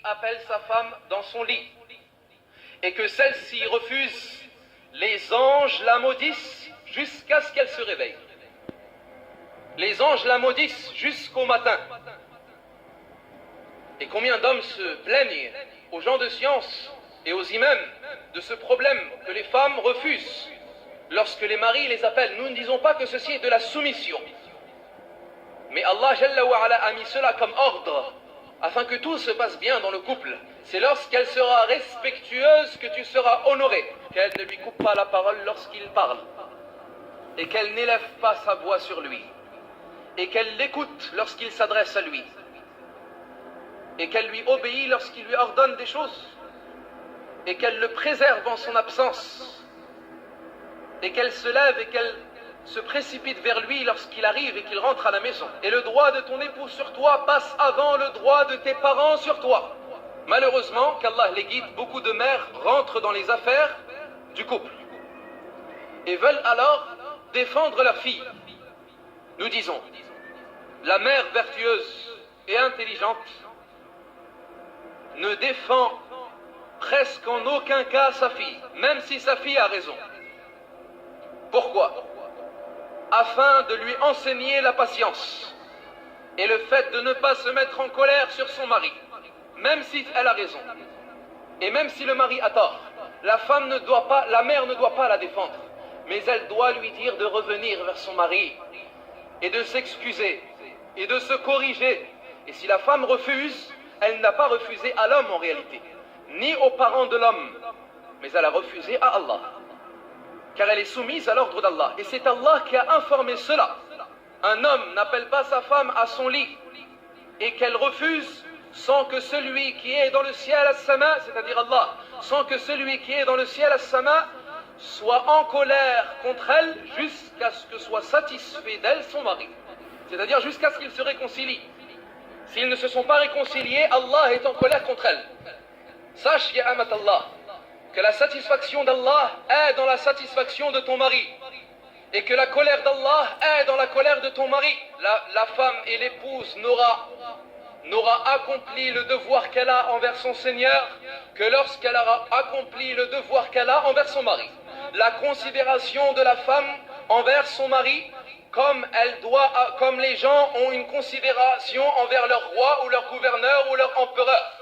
appelle sa femme dans son lit et que celle-ci refuse, les anges la maudissent jusqu'à ce qu'elle se réveille. Les anges la maudissent jusqu'au matin. Et combien d'hommes se plaignent aux gens de science et aux imams de ce problème que les femmes refusent lorsque les maris les appellent. Nous ne disons pas que ceci est de la soumission, mais Allah Jalla wa Ala a mis cela comme ordre afin que tout se passe bien dans le couple. C'est lorsqu'elle sera respectueuse que tu seras honoré, qu'elle ne lui coupe pas la parole lorsqu'il parle, et qu'elle n'élève pas sa voix sur lui, et qu'elle l'écoute lorsqu'il s'adresse à lui, et qu'elle lui obéit lorsqu'il lui ordonne des choses, et qu'elle le préserve en son absence, et qu'elle se lève et qu'elle se précipite vers lui lorsqu'il arrive et qu'il rentre à la maison. Et le droit de ton époux sur toi passe avant le droit de tes parents sur toi. Malheureusement, qu'Allah les guide, beaucoup de mères rentrent dans les affaires du couple et veulent alors défendre leur fille. Nous disons, la mère vertueuse et intelligente ne défend presque en aucun cas sa fille, même si sa fille a raison. Pourquoi ? Afin de lui enseigner la patience et le fait de ne pas se mettre en colère sur son mari, même si elle a raison, et même si le mari a tort. La mère ne doit pas la défendre, mais elle doit lui dire de revenir vers son mari et de s'excuser et de se corriger. Et si la femme refuse, elle n'a pas refusé à l'homme en réalité, ni aux parents de l'homme, mais elle a refusé à Allah, car elle est soumise à l'ordre d'Allah. Et c'est Allah qui a informé cela. Un homme n'appelle pas sa femme à son lit et qu'elle refuse sans que celui qui est dans le ciel as-sama, c'est-à-dire Allah, sans que celui qui est dans le ciel as-sama soit en colère contre elle jusqu'à ce que soit satisfait d'elle son mari. C'est-à-dire jusqu'à ce qu'ils se réconcilient. S'ils ne se sont pas réconciliés, Allah est en colère contre elle. Sache, ya amat Allah, que la satisfaction d'Allah est dans la satisfaction de ton mari, et que la colère d'Allah est dans la colère de ton mari. La femme et l'épouse n'aura accompli le devoir qu'elle a envers son Seigneur que lorsqu'elle aura accompli le devoir qu'elle a envers son mari. La considération de la femme envers son mari, comme les gens ont une considération envers leur roi ou leur gouverneur ou leur empereur.